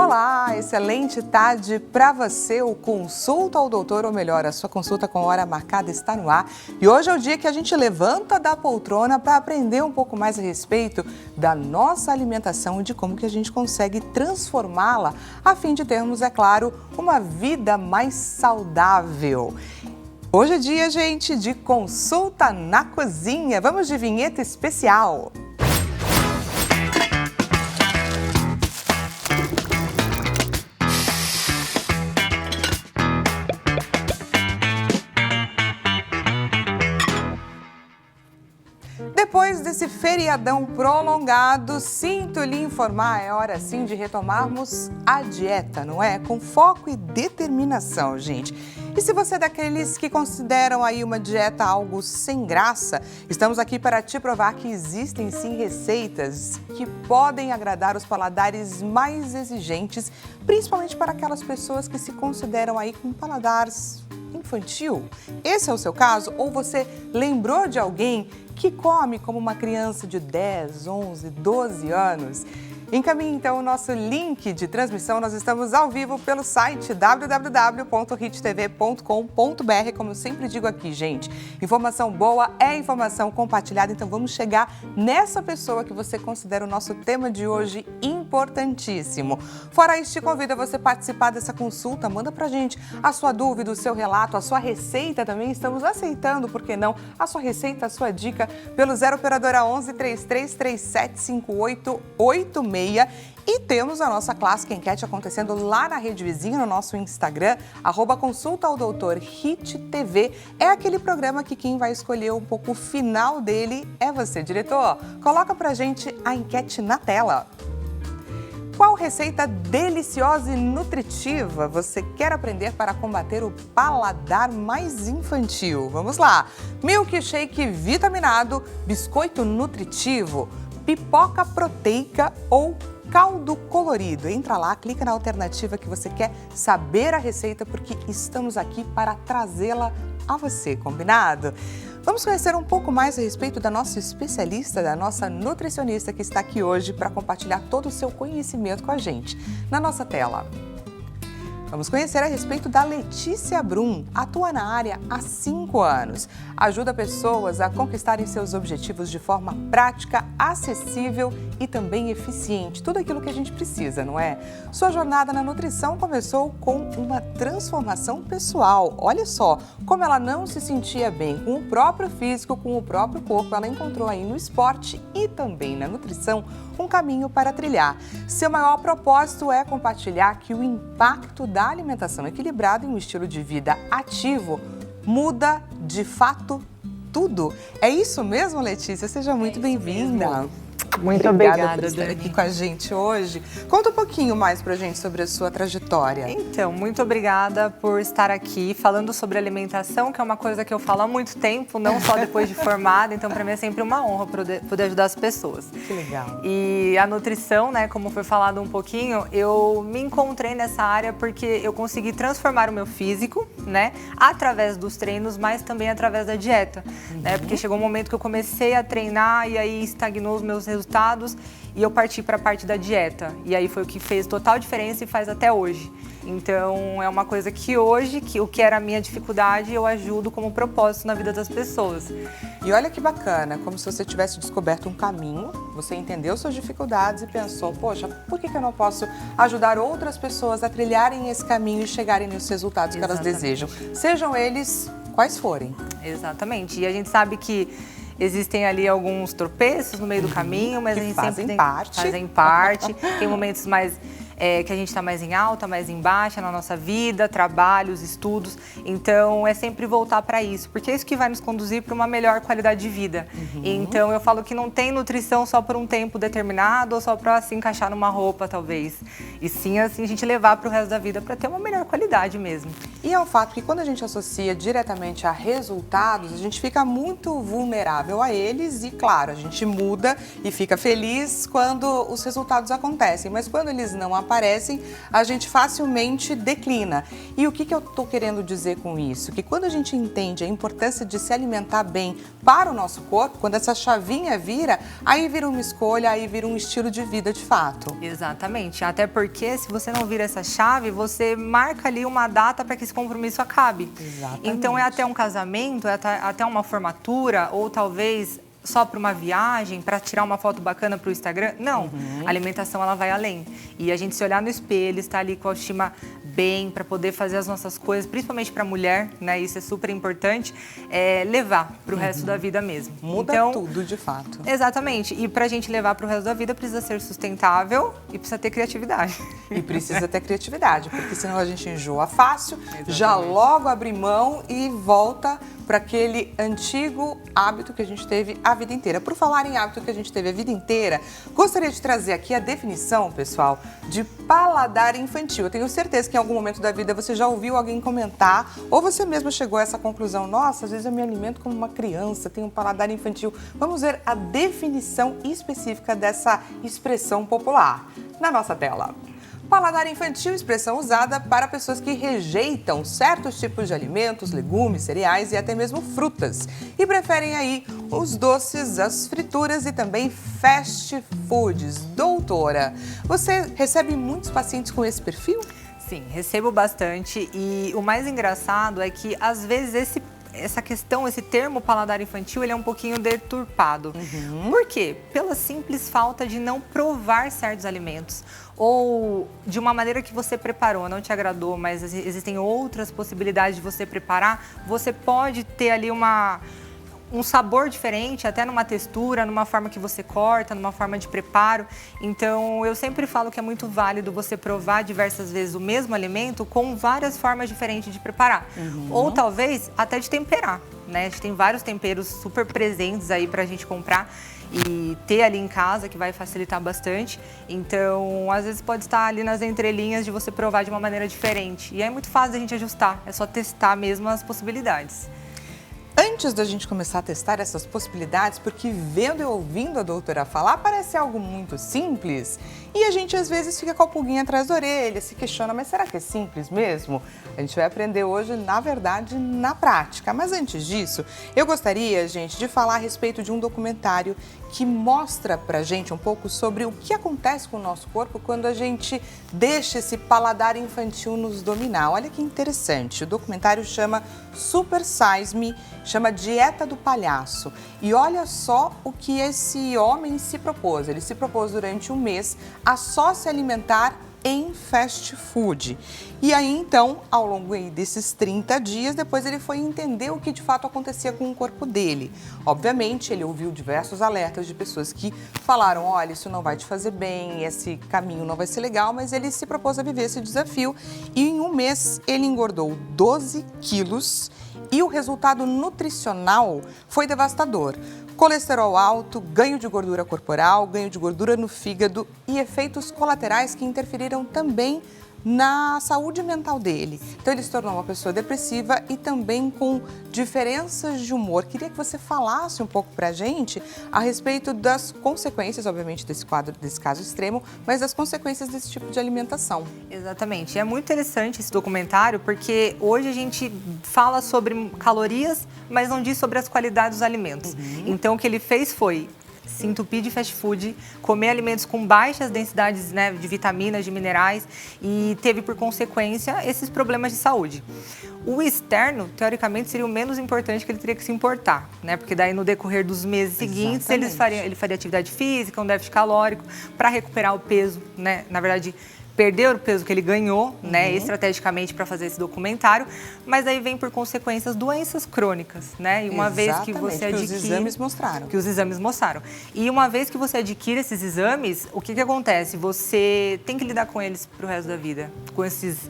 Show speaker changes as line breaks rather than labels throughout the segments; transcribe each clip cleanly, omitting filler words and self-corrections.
Olá, excelente tarde para você. O Consulta ao Doutor, ou melhor, a sua consulta com hora marcada está no ar. E hoje é o dia que a gente levanta da poltrona para aprender um pouco mais a respeito da nossa alimentação e de como que a gente consegue transformá-la a fim de termos, é claro, uma vida mais saudável. Hoje é dia, gente, de consulta na cozinha. Vamos de vinheta especial. Depois desse feriadão prolongado, sinto lhe informar, é hora sim de retomarmos a dieta, não é? Com foco e determinação, gente. E se você é daqueles que consideram aí uma dieta algo sem graça, estamos aqui para te provar que existem sim receitas que podem agradar os paladares mais exigentes, principalmente para aquelas pessoas que se consideram aí com paladares infantil. Esse é o seu caso? Ou você lembrou de alguém que come como uma criança de 10, 11, 12 anos? Encaminhe então o nosso link de transmissão. Nós estamos ao vivo pelo site www.hittv.com.br. Como eu sempre digo aqui, gente, informação boa é informação compartilhada. Então vamos chegar nessa pessoa que você considera o nosso tema de hoje importantíssimo. Fora isso, te convido a você participar dessa consulta. Manda pra gente a sua dúvida, o seu relato, a sua receita também. Estamos aceitando, por que não, a sua receita, a sua dica pelo 0 operadora 11 3337 5886. E temos a nossa clássica enquete acontecendo lá na rede vizinha, no nosso Instagram, @consulta ao doutor HitTV. É aquele programa que quem vai escolher um pouco o final dele é você, diretor. Coloca pra gente a enquete na tela. Qual receita deliciosa e nutritiva você quer aprender para combater o paladar mais infantil? Vamos lá! Milkshake vitaminado, biscoito nutritivo, pipoca proteica ou caldo colorido. Entra lá, clica na alternativa que você quer saber a receita, porque estamos aqui para trazê-la a você, combinado? Vamos conhecer um pouco mais a respeito da nossa especialista, da nossa nutricionista que está aqui hoje para compartilhar todo o seu conhecimento com a gente. Na nossa tela. Vamos conhecer a respeito da Letícia Brum. Atua na área há 5 anos. Ajuda pessoas a conquistarem seus objetivos de forma prática, acessível e também eficiente. Tudo aquilo que a gente precisa, não é? Sua jornada na nutrição começou com uma transformação pessoal. Olha só, como ela não se sentia bem com o próprio físico, com o próprio corpo, ela encontrou aí no esporte e também na nutrição um caminho para trilhar. Seu maior propósito é compartilhar que o impacto da alimentação equilibrada em um estilo de vida ativo muda, de fato, tudo. É isso mesmo, Letícia? Seja muito bem-vinda.
Muito obrigada
por estar aqui com a gente hoje. Conta um pouquinho mais pra gente sobre a sua trajetória.
Então, muito obrigada por estar aqui falando sobre alimentação, que é uma coisa que eu falo há muito tempo, não só depois de formada. Então, para mim é sempre uma honra poder ajudar as pessoas.
Que legal.
E a nutrição, né, como foi falado um pouquinho, eu me encontrei nessa área porque eu consegui transformar o meu físico, né, através dos treinos, mas também através da dieta, né? Porque chegou um momento que eu comecei a treinar e aí estagnou os meus resultados e eu parti para a parte da dieta. E aí foi o que fez total diferença e faz até hoje. Então, é uma coisa que hoje, o que era a minha dificuldade, eu ajudo como propósito na vida das pessoas.
E olha que bacana, como se você tivesse descoberto um caminho, você entendeu suas dificuldades e pensou, poxa, por que eu não posso ajudar outras pessoas a trilharem esse caminho e chegarem nos resultados que elas desejam? Sejam eles quais forem.
Exatamente. E a gente sabe que existem ali alguns tropeços no meio do caminho, mas
que
a gente
fazem
sempre
parte.
Tem momentos mais que a gente está mais em alta, mais em baixa na nossa vida, trabalhos, estudos. Então, é sempre voltar para isso, porque é isso que vai nos conduzir para uma melhor qualidade de vida. Então, eu falo que não tem nutrição só por um tempo determinado ou só para se encaixar numa roupa, talvez. E sim, assim, a gente levar para o resto da vida para ter uma melhor qualidade mesmo.
E é um fato que quando a gente associa diretamente a resultados, a gente fica muito vulnerável a eles e, claro, a gente muda e fica feliz quando os resultados acontecem. Mas quando eles não aparecem, aparecem, a gente facilmente declina. E o que eu estou querendo dizer com isso? Que quando a gente entende a importância de se alimentar bem para o nosso corpo, quando essa chavinha vira, aí vira uma escolha, aí vira um estilo de vida de fato.
Exatamente, até porque se você não vira essa chave, você marca ali uma data para que esse compromisso acabe.
Exatamente.
Então é até um casamento, é até uma formatura, ou talvez só para uma viagem, para tirar uma foto bacana para o Instagram. Não, a alimentação ela vai além. E a gente se olhar no espelho, estar ali com a autoestima bem, para poder fazer as nossas coisas, principalmente para a mulher, né? Isso é super importante, levar para o resto da vida mesmo.
Muda
então,
tudo, de fato.
Exatamente. E para a gente levar para o resto da vida, precisa ser sustentável e precisa ter criatividade.
E precisa ter criatividade, porque senão a gente enjoa fácil, já logo abre mão e volta para aquele antigo hábito que a gente teve a vida inteira. Por falar em hábito que a gente teve a vida inteira, gostaria de trazer aqui a definição, pessoal, de paladar infantil. Eu tenho certeza que em algum momento da vida você já ouviu alguém comentar, ou você mesmo chegou a essa conclusão: nossa, às vezes eu me alimento como uma criança, tenho um paladar infantil. Vamos ver a definição específica dessa expressão popular na nossa tela. Paladar infantil, expressão usada para pessoas que rejeitam certos tipos de alimentos, legumes, cereais e até mesmo frutas. E preferem aí os doces, as frituras e também fast foods. Doutora, você recebe muitos pacientes com esse perfil?
Sim, recebo bastante e o mais engraçado é que às vezes essa questão, esse termo paladar infantil, ele é um pouquinho deturpado. Por quê? Pela simples falta de não provar certos alimentos. Ou de uma maneira que você preparou, não te agradou, mas existem outras possibilidades de você preparar, você pode ter ali um sabor diferente, até numa textura, numa forma que você corta, numa forma de preparo. Então, eu sempre falo que é muito válido você provar diversas vezes o mesmo alimento com várias formas diferentes de preparar. Ou talvez até de temperar, né? A gente tem vários temperos super presentes aí pra gente comprar e ter ali em casa, que vai facilitar bastante. Então, às vezes pode estar ali nas entrelinhas de você provar de uma maneira diferente. E é muito fácil a gente ajustar, é só testar mesmo as possibilidades.
Antes da gente começar a testar essas possibilidades, porque vendo e ouvindo a doutora falar, parece algo muito simples e a gente às vezes fica com a pulguinha atrás da orelha, se questiona, mas será que é simples mesmo? A gente vai aprender hoje, na verdade, na prática. Mas antes disso, eu gostaria, gente, de falar a respeito de um documentário que mostra pra gente um pouco sobre o que acontece com o nosso corpo quando a gente deixa esse paladar infantil nos dominar. Olha que interessante, o documentário chama Super Size Me, chama Dieta do Palhaço. E olha só o que esse homem se propôs. Ele se propôs durante um mês a só se alimentar em fast food. E aí, então, ao longo desses 30 dias, depois ele foi entender o que de fato acontecia com o corpo dele. Obviamente, ele ouviu diversos alertas de pessoas que falaram: olha, isso não vai te fazer bem, esse caminho não vai ser legal, mas ele se propôs a viver esse desafio e em um mês ele engordou 12 quilos e o resultado nutricional foi devastador. Colesterol alto, ganho de gordura corporal, ganho de gordura no fígado e efeitos colaterais que interferiram também na saúde mental dele. Então ele se tornou uma pessoa depressiva e também com diferenças de humor. Queria que você falasse um pouco pra gente a respeito das consequências, obviamente, desse caso extremo, mas das consequências desse tipo de alimentação.
Exatamente. É muito interessante esse documentário porque hoje a gente fala sobre calorias, mas não diz sobre as qualidades dos alimentos. Então o que ele fez foi se entupir de fast food, comer alimentos com baixas densidades, né, de vitaminas, de minerais e teve por consequência esses problemas de saúde. O externo, teoricamente, seria o menos importante que ele teria que se importar, né? Porque daí no decorrer dos meses seguintes ele faria atividade física, um déficit calórico para recuperar o peso, né? Na verdade, perder o peso que ele ganhou, né, estrategicamente para fazer esse documentário, mas aí vem por consequências doenças crônicas, né? E uma vez que você adquire...
que os exames mostraram.
Que os exames mostraram. E uma vez que você adquire esses exames, o que acontece? Você tem que lidar com eles para o resto da vida, com esses...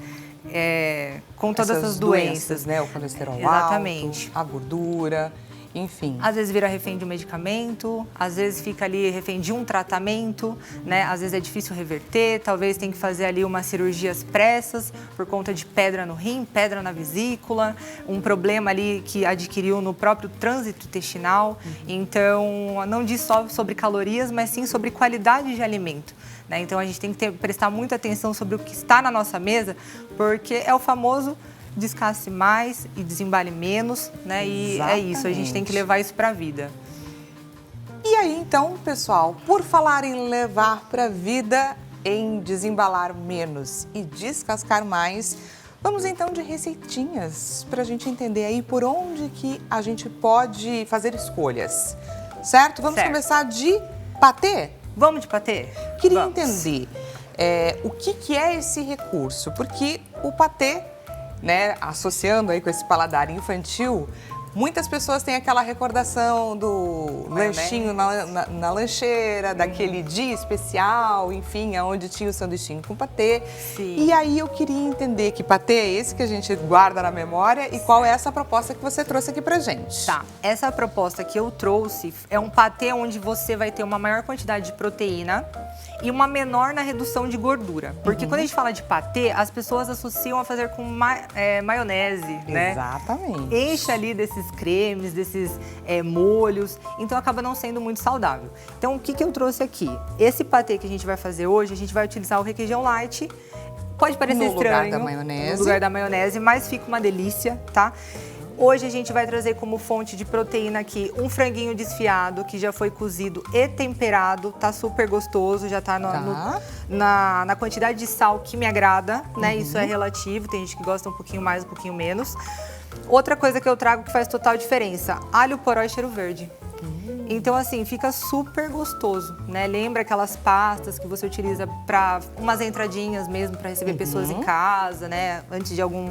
com todas essas doenças,
né? O colesterol
Exatamente.
alto, a gordura. enfim.
Às vezes vira refém de um medicamento, às vezes fica ali refém de um tratamento, né? Às vezes é difícil reverter, talvez tem que fazer ali umas cirurgias pressas por conta de pedra no rim, pedra na vesícula, um problema ali que adquiriu no próprio trânsito intestinal. Então, não diz só sobre calorias, mas sim sobre qualidade de alimento. Né? Então, a gente tem que prestar muita atenção sobre o que está na nossa mesa, porque é o famoso descasque mais e desembale menos, né? E é isso, a gente tem que levar isso para a vida.
E aí, então, pessoal, por falar em levar para a vida, em desembalar menos e descascar mais, vamos então de receitinhas para a gente entender aí por onde que a gente pode fazer escolhas, certo? Vamos começar de patê?
Vamos de patê?
Queria entender o que é esse recurso, porque o patê, né, associando aí com esse paladar infantil, muitas pessoas têm aquela recordação do lanchinho na lancheira, daquele dia especial, enfim, onde tinha o sanduichinho com patê.
Sim.
E aí eu queria entender que patê é esse que a gente guarda na memória e qual é essa proposta que você trouxe aqui pra gente.
Tá, essa proposta que eu trouxe é um patê onde você vai ter uma maior quantidade de proteína e uma menor na redução de gordura. Porque quando a gente fala de patê, as pessoas associam a fazer com maionese, né?
Exatamente.
Enche ali desses cremes, desses molhos, então acaba não sendo muito saudável. Então, o que eu trouxe aqui? Esse patê que a gente vai fazer hoje, a gente vai utilizar o requeijão light. Pode parecer estranho, no lugar da maionese, mas fica uma delícia, tá? Hoje a gente vai trazer como fonte de proteína aqui um franguinho desfiado, que já foi cozido e temperado, tá super gostoso, já tá na quantidade de sal que me agrada, né? Isso é relativo, tem gente que gosta um pouquinho mais, um pouquinho menos. Outra coisa que eu trago que faz total diferença, alho poró e cheiro verde. Então, assim, fica super gostoso, né? Lembra aquelas pastas que você utiliza para umas entradinhas mesmo, para receber pessoas em casa, né? Antes de algum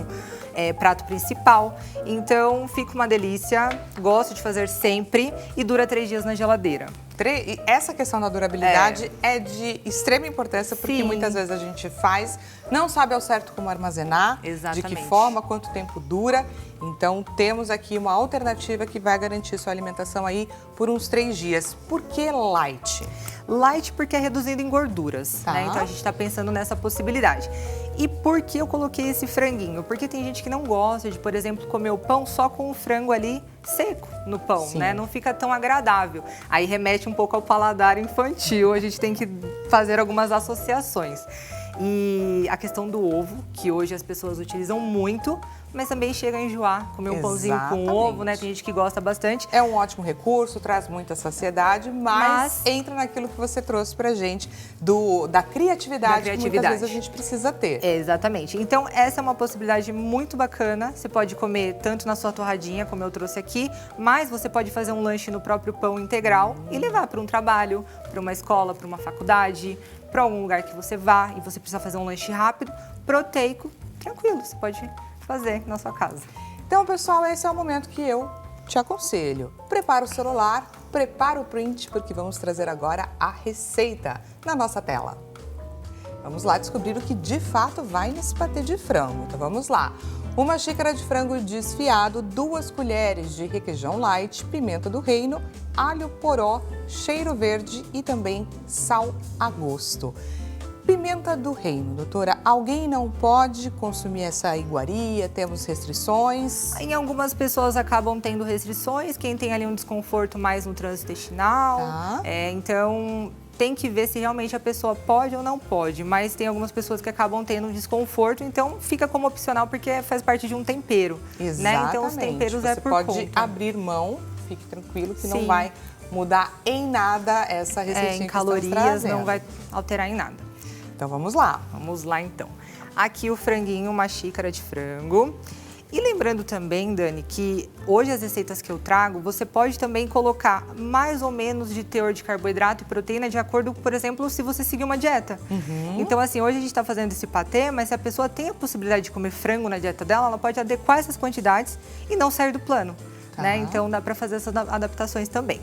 prato principal. Então, fica uma delícia. Gosto de fazer sempre e dura 3 dias na geladeira.
E essa questão da durabilidade é de extrema importância, porque
Sim.
muitas vezes a gente faz, não sabe ao certo como armazenar,
Exatamente.
de que forma, quanto tempo dura. Então, temos aqui uma alternativa que vai garantir sua alimentação aí por uns 3 dias. Por que light?
Light porque é reduzido em gorduras, né? Então, a gente está pensando nessa possibilidade. E por que eu coloquei esse franguinho? Porque tem gente que não gosta de, por exemplo, comer o pão só com o frango ali seco no pão,
Sim.
né? Não fica tão agradável. Aí remete um pouco ao paladar infantil, a gente tem que fazer algumas associações. E a questão do ovo, que hoje as pessoas utilizam muito, mas também chega a enjoar, comer um pãozinho com ovo, né? Tem gente que gosta bastante.
É um ótimo recurso, traz muita saciedade, mas entra naquilo que você trouxe pra gente, da criatividade que muitas vezes a gente precisa ter.
Exatamente. Então, essa é uma possibilidade muito bacana. Você pode comer tanto na sua torradinha, como eu trouxe aqui, mas você pode fazer um lanche no próprio pão integral e levar para um trabalho, para uma escola, para uma faculdade, para algum lugar que você vá e você precisa fazer um lanche rápido, proteico, tranquilo, você pode fazer na sua casa.
Então, pessoal, esse é o momento que eu te aconselho. Prepara o celular, prepara o print, porque vamos trazer agora a receita na nossa tela. Vamos lá descobrir o que de fato vai nesse patê de frango. Então, vamos lá. 1 xícara de frango desfiado, 2 colheres de requeijão light, pimenta do reino, alho poró, cheiro verde e também sal a gosto. Pimenta do reino, doutora, alguém não pode consumir essa iguaria? Temos restrições?
Em algumas pessoas acabam tendo restrições, quem tem ali um desconforto mais no trânsito intestinal, então tem que ver se realmente a pessoa pode ou não pode, mas tem algumas pessoas que acabam tendo um desconforto, então fica como opcional porque faz parte de um tempero.
Exatamente.
Né? Então os temperos
você
por
pode
conta.
abrir mão, fique tranquilo que não vai mudar em nada essa receitinha
em
que
calorias não vai alterar em nada.
Então vamos lá.
Vamos lá então. Aqui o franguinho, 1 xícara de frango. E lembrando também, Dani, que hoje as receitas que eu trago, você pode também colocar mais ou menos de teor de carboidrato e proteína de acordo, por exemplo, se você seguir uma dieta. Então, assim, hoje a gente está fazendo esse patê, mas se a pessoa tem a possibilidade de comer frango na dieta dela, ela pode adequar essas quantidades e não sair do plano, né? Então, dá para fazer essas adaptações também.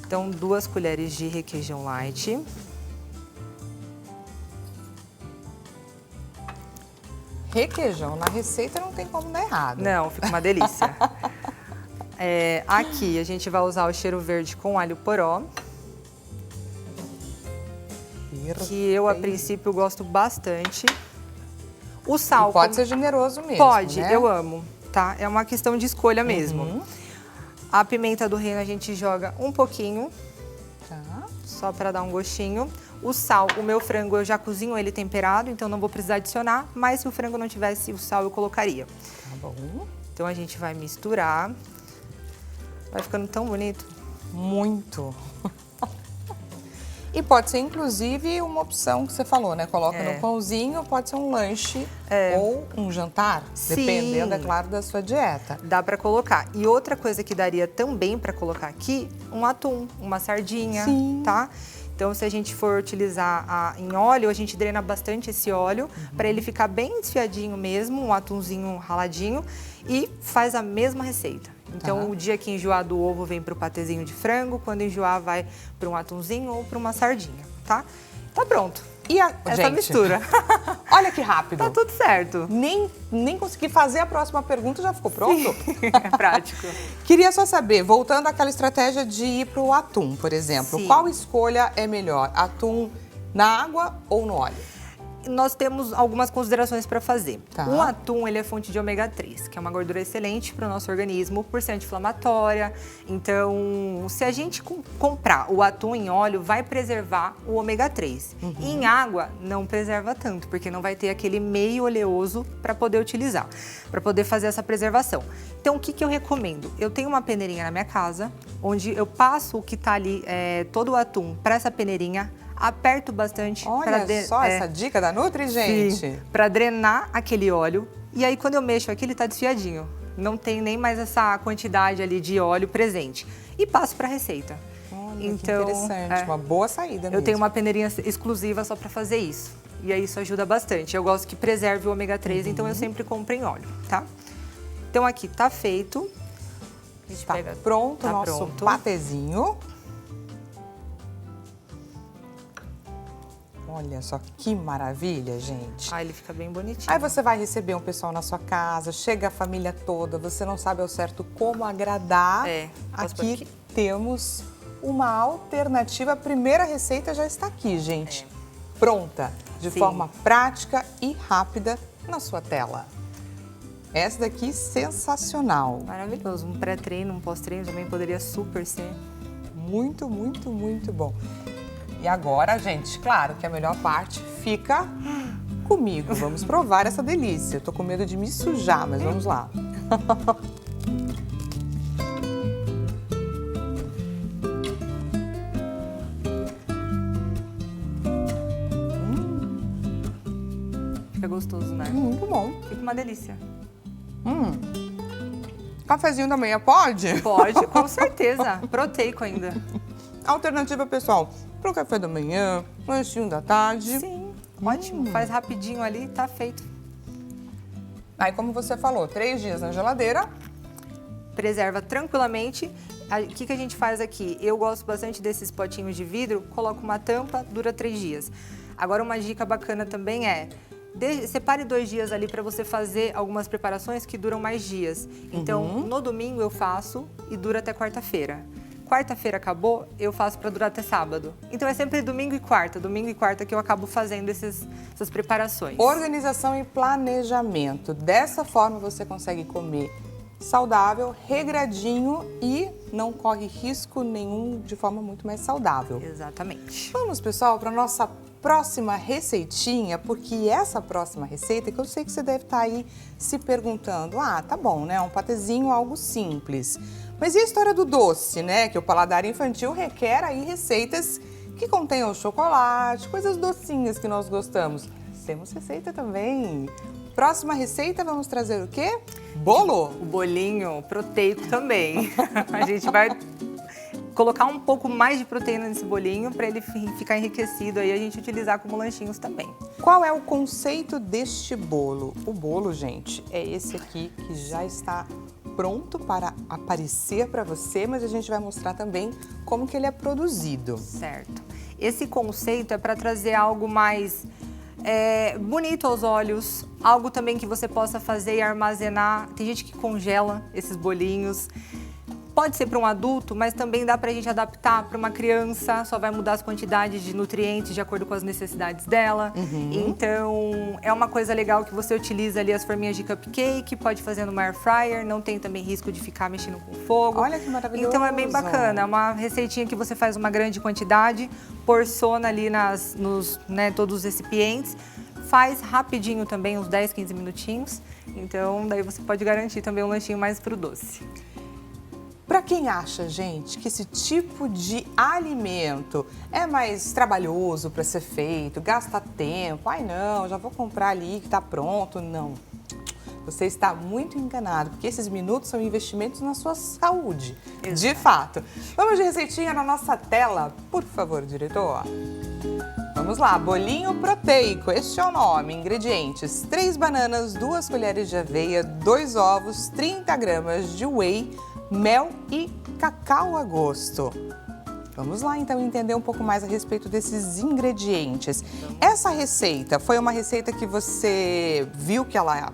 Então, 2 colheres de requeijão light.
Requeijão na receita não tem como dar errado.
Não, fica uma delícia. Aqui a gente vai usar o cheiro verde com alho poró. Que eu, a princípio, gosto bastante. O sal...
E pode ser generoso mesmo,
Pode,
né?
eu amo, tá? É uma questão de escolha mesmo. A pimenta do reino a gente joga um pouquinho,
Tá.
só para dar um gostinho. O sal, o meu frango eu já cozinho ele temperado, então não vou precisar adicionar. Mas se o frango não tivesse o sal, eu colocaria.
Tá bom.
Então a gente vai misturar. Vai ficando tão bonito.
Muito. E pode ser, inclusive, uma opção que você falou, né? Coloca no pãozinho, pode ser um lanche ou um jantar,
Sim.
dependendo, é claro, da sua dieta.
Dá pra colocar. E outra coisa que daria também pra colocar aqui, um atum, uma sardinha,
Sim.
tá? Então, se a gente for utilizar em óleo, a gente drena bastante esse óleo para ele ficar bem desfiadinho mesmo, um atumzinho raladinho, e faz a mesma receita. Então, o dia que enjoar do ovo, vem para o patezinho de frango. Quando enjoar, vai para um atumzinho ou para uma sardinha, tá? Tá pronto.
E
Essa
gente,
mistura.
olha que rápido.
Tá tudo certo.
Nem consegui fazer a próxima pergunta, já ficou pronto?
É prático.
Queria só saber, voltando àquela estratégia de ir para o atum, por exemplo,
Sim.
qual escolha é melhor? Atum na água ou no óleo?
Nós temos algumas considerações para fazer.
Tá.
O atum, ele é fonte de ômega 3, que é uma gordura excelente para o nosso organismo, por ser anti-inflamatória. Então, se a gente comprar o atum em óleo, vai preservar o ômega 3. Em água, não preserva tanto, porque não vai ter aquele meio oleoso para poder utilizar, para poder fazer essa preservação. Então, o que eu recomendo? Eu tenho uma peneirinha na minha casa, onde eu passo o que está ali, todo o atum, para essa peneirinha, aperto bastante.
Olha só essa dica da Nutri, gente.
Para drenar aquele óleo. E aí, quando eu mexo aqui, ele tá desfiadinho. Não tem nem mais essa quantidade ali de óleo presente. E passo para a receita.
Olha,
então,
que interessante. Uma boa saída mesmo.
Eu tenho uma peneirinha exclusiva só para fazer isso. E aí, isso ajuda bastante. Eu gosto que preserve o ômega 3, então eu sempre compro em óleo, tá? Então, aqui tá feito. A gente
Tá
pega...
pronto o
Tá
nosso
pronto.
patezinho. Olha só que maravilha, gente.
Ah, ele fica bem bonitinho.
Aí você vai receber um pessoal na sua casa, chega a família toda, você não sabe ao certo como agradar.
Posso pôr
Aqui temos uma alternativa. A primeira receita já está aqui, gente. Pronta, de
Sim.
forma prática e rápida na sua tela. Essa daqui, sensacional.
Maravilhoso. Um pré-treino, um pós-treino também poderia super ser.
Muito, muito, muito bom. E agora, gente, claro que a melhor parte fica comigo. Vamos provar essa delícia. Eu tô com medo de me sujar, mas vamos lá.
Fica gostoso, né?
Muito bom.
Fica uma delícia.
Cafezinho da manhã pode?
Pode, com certeza. Proteico ainda.
Alternativa, pessoal, pro café da manhã, lanchinho da tarde.
Sim, ótimo. Faz rapidinho ali, tá feito.
Aí, como você falou, 3 dias na geladeira.
Preserva tranquilamente. O que a gente faz aqui? Eu gosto bastante desses potinhos de vidro, coloco uma tampa, dura 3 dias. Agora, uma dica bacana também é... separe 2 dias ali para você fazer algumas preparações que duram mais dias. Então, no domingo eu faço e dura até quarta-feira. Quarta-feira acabou, eu faço para durar até sábado. Então é sempre domingo e quarta que eu acabo fazendo essas preparações.
Organização e planejamento. Dessa forma você consegue comer saudável, regradinho e não corre risco nenhum, de forma muito mais saudável.
Exatamente.
Vamos, pessoal, para nossa próxima receitinha, porque essa próxima receita, que eu sei que você deve estar aí se perguntando, tá bom, né? Um patezinho, algo simples. Mas e a história do doce, né? Que o paladar infantil requer aí receitas que contenham chocolate, coisas docinhas que nós gostamos. Temos receita também. Próxima receita, vamos trazer o quê? Bolo!
O bolinho proteico também. A gente vai colocar um pouco mais de proteína nesse bolinho para ele ficar enriquecido aí a gente utilizar como lanchinhos também.
Qual é o conceito deste bolo? O bolo, gente, é esse aqui que já está pronto para aparecer para você, mas a gente vai mostrar também como que ele é produzido.
Certo. Esse conceito é para trazer algo mais bonito aos olhos, algo também que você possa fazer e armazenar. Tem gente que congela esses bolinhos. Pode ser para um adulto, mas também dá para a gente adaptar para uma criança, só vai mudar as quantidades de nutrientes de acordo com as necessidades dela. Então, é uma coisa legal que você utiliza ali as forminhas de cupcake, pode fazer no air fryer, não tem também risco de ficar mexendo com fogo.
Olha que maravilhoso!
Então, é bem bacana, é uma receitinha que você faz uma grande quantidade, porciona ali nos todos os recipientes, faz rapidinho também, uns 10, 15 minutinhos. Então, daí você pode garantir também um lanchinho mais pro doce.
Para quem acha, gente, que esse tipo de alimento é mais trabalhoso para ser feito, gasta tempo, ai não, já vou comprar ali que está pronto, não. Você está muito enganado, porque esses minutos são investimentos na sua saúde, de fato. Vamos de receitinha na nossa tela, por favor, diretor. Vamos lá, bolinho proteico, este é o nome. Ingredientes: 3 bananas, 2 colheres de aveia, 2 ovos, 30 gramas de whey, mel e cacau a gosto. Vamos lá, então, entender um pouco mais a respeito desses ingredientes. Essa receita foi uma receita que você viu que ela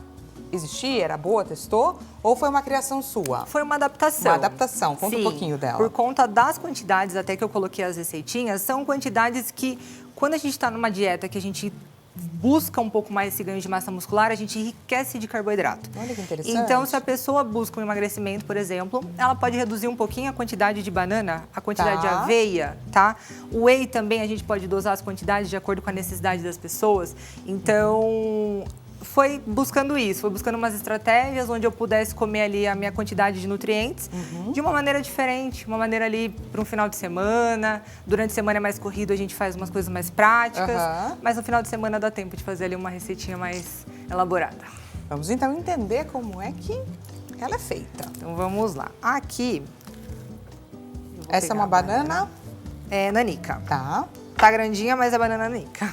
existia, era boa, testou? Ou foi uma criação sua?
Foi uma adaptação.
Uma adaptação, conta um pouquinho dela.
Por conta das quantidades, até que eu coloquei as receitinhas, são quantidades que, quando a gente está numa dieta que a gente busca um pouco mais esse ganho de massa muscular, a gente enriquece de carboidrato.
Olha que interessante.
Então, se a pessoa busca um emagrecimento, por exemplo, ela pode reduzir um pouquinho a quantidade de banana, a quantidade de aveia, tá? O whey também, a gente pode dosar as quantidades de acordo com a necessidade das pessoas. Então, foi buscando isso, foi buscando umas estratégias onde eu pudesse comer ali a minha quantidade de nutrientes de uma maneira diferente, uma maneira ali para um final de semana. Durante a semana é mais corrido, a gente faz umas coisas mais práticas, mas no final de semana dá tempo de fazer ali uma receitinha mais elaborada.
Vamos então entender como é que ela é feita.
Então vamos lá. Aqui,
essa é uma banana?
É nanica.
Tá.
Tá grandinha, mas é banana nanica.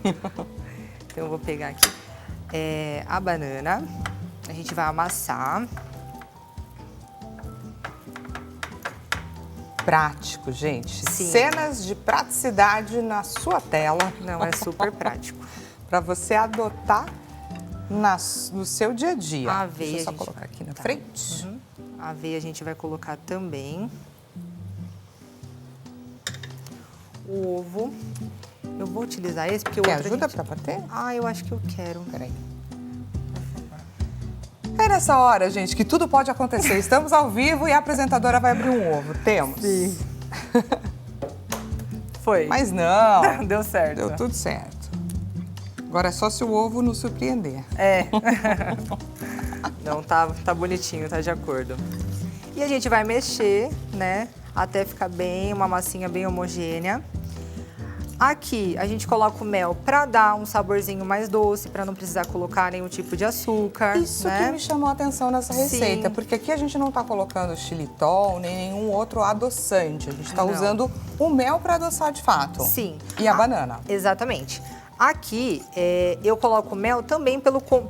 Então eu vou pegar aqui. A banana, a gente vai amassar.
Prático, gente.
Sim.
Cenas de praticidade na sua tela.
Não, é super prático.
Para você adotar no seu dia a dia.
A aveia,
deixa eu só
gente
colocar aqui na frente.
A aveia a gente vai colocar também. O ovo. Eu vou utilizar esse porque o
Quer
outro
ajuda
a gente...
para bater?
Ah, eu acho que eu quero.
Peraí. É nessa hora, gente, que tudo pode acontecer. Estamos ao vivo e a apresentadora vai abrir um ovo. Temos.
Sim. Foi.
Mas não.
Deu certo.
Deu tudo certo. Agora é só se o ovo nos surpreender.
É. Não, tá bonitinho, tá de acordo. E a gente vai mexer, né, até ficar bem, uma massinha bem homogênea. Aqui a gente coloca o mel para dar um saborzinho mais doce, para não precisar colocar nenhum tipo de açúcar.
Isso
né?
que me chamou a atenção nessa receita,
Sim.
porque aqui a gente não está colocando xilitol nem nenhum outro adoçante. A gente está
Não.
usando o mel para adoçar de fato.
Sim.
E a banana.
Exatamente. Aqui eu coloco mel também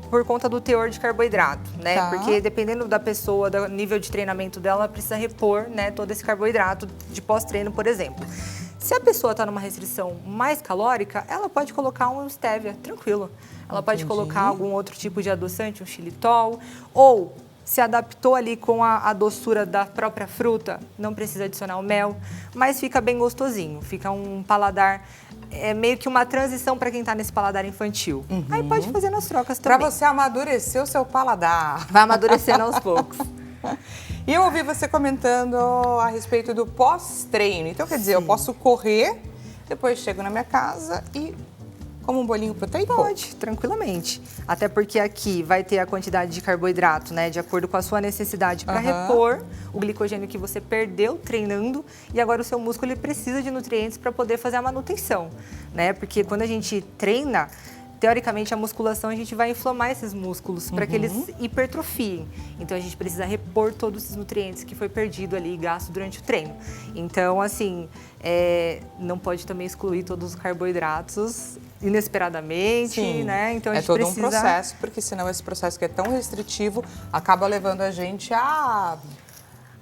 por conta do teor de carboidrato, né?
Tá.
Porque dependendo da pessoa, do nível de treinamento dela, ela precisa repor, né, todo esse carboidrato de pós-treino, por exemplo. Se a pessoa está numa restrição mais calórica, ela pode colocar um stevia, tranquilo. Ela pode colocar algum outro tipo de adoçante, um xilitol, ou se adaptou ali com a doçura da própria fruta, não precisa adicionar o mel, mas fica bem gostosinho, fica um paladar, é meio que uma transição para quem está nesse paladar infantil. Aí pode fazer nas trocas também.
Para você amadurecer o seu paladar.
Vai amadurecendo aos poucos.
E eu ouvi você comentando a respeito do pós-treino. Então, quer dizer, eu posso correr, depois chego na minha casa e como um bolinho proteico?
Pode, tranquilamente. Até porque aqui vai ter a quantidade de carboidrato, né, de acordo com a sua necessidade para repor o glicogênio que você perdeu treinando, e agora o seu músculo ele precisa de nutrientes para poder fazer a manutenção, né? Porque quando a gente treina, teoricamente, a musculação, a gente vai inflamar esses músculos para que eles hipertrofiem. Então, a gente precisa repor todos esses nutrientes que foi perdido ali e gasto durante o treino. Então, assim, não pode também excluir todos os carboidratos inesperadamente,
Sim,
né? Então, a gente
todo
precisa...
um processo, porque senão esse processo que é tão restritivo acaba levando a gente a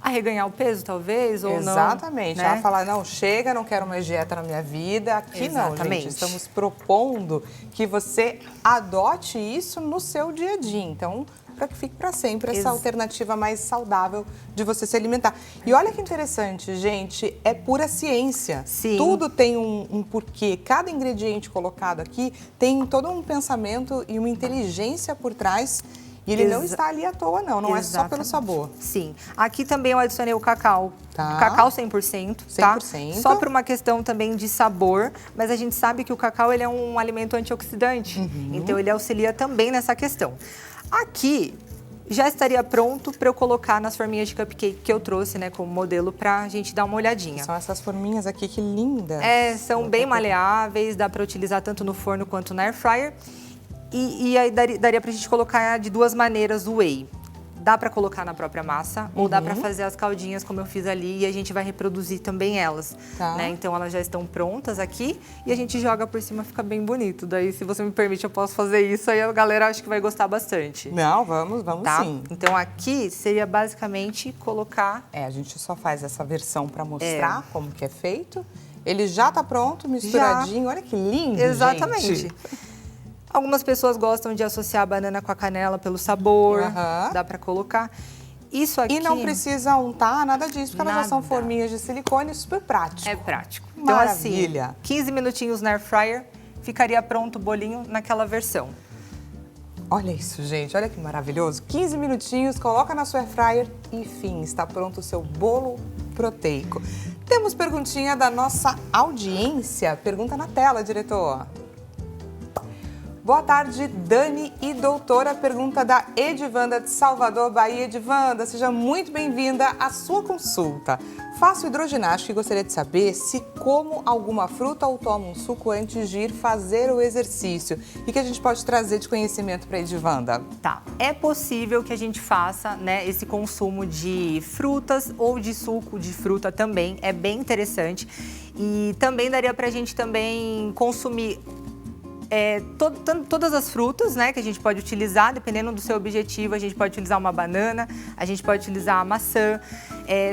reganhar o peso, talvez, ou não.
Exatamente.
Né?
Ela falar, não, chega, não quero mais dieta na minha vida. Aqui
Exatamente.
não, gente. Estamos propondo que você adote isso no seu dia a dia. Então, para que fique para sempre essa alternativa mais saudável de você se alimentar. E olha que interessante, gente, é pura ciência.
Sim.
Tudo tem um porquê. Cada ingrediente colocado aqui tem todo um pensamento e uma inteligência por trás. E ele não está ali à toa, não é só pelo sabor.
Sim. Aqui também eu adicionei o cacau.
Tá.
Cacau 100%, tá?
100%.
Só por uma questão também de sabor, mas a gente sabe que o cacau ele é um alimento antioxidante, então ele auxilia também nessa questão. Aqui já estaria pronto para eu colocar nas forminhas de cupcake que eu trouxe, né, como modelo, pra gente dar uma olhadinha.
São essas forminhas aqui, que lindas.
São bem maleáveis, dá para utilizar tanto no forno quanto na air fryer. E aí daria pra gente colocar de duas maneiras o whey. Dá pra colocar na própria massa ou dá pra fazer as caldinhas como eu fiz ali e a gente vai reproduzir também elas.
Tá.
Né? Então elas já estão prontas aqui e a gente joga por cima, fica bem bonito. Daí, se você me permite, eu posso fazer isso, aí a galera acho que vai gostar bastante.
Não, vamos
Tá?
sim.
Então aqui seria basicamente colocar...
A gente só faz essa versão para mostrar como que é feito. Ele já tá pronto, misturadinho. Olha que lindo,
Exatamente.
gente.
Algumas pessoas gostam de associar a banana com a canela pelo sabor, dá pra colocar. Isso aqui...
E não precisa untar nada disso, porque elas já são forminhas de silicone, super prático.
É prático.
Maravilha.
Então, assim, 15 minutinhos na air fryer, ficaria pronto o bolinho naquela versão.
Olha isso, gente, olha que maravilhoso. 15 minutinhos, coloca na sua air fryer e fim, está pronto o seu bolo proteico. Temos perguntinha da nossa audiência. Pergunta na tela, diretor. Boa tarde, Dani e doutora. Pergunta da Edivanda de Salvador, Bahia. Edivanda, seja muito bem-vinda à sua consulta. Faço hidroginástica e gostaria de saber se como alguma fruta ou tomo um suco antes de ir fazer o exercício. E que a gente pode trazer de conhecimento para a Edivanda?
Tá, é possível que a gente faça, né, esse consumo de frutas ou de suco de fruta também. É bem interessante. E também daria pra gente também consumir todas as frutas, né, que a gente pode utilizar, dependendo do seu objetivo. A gente pode utilizar uma banana, a gente pode utilizar a maçã.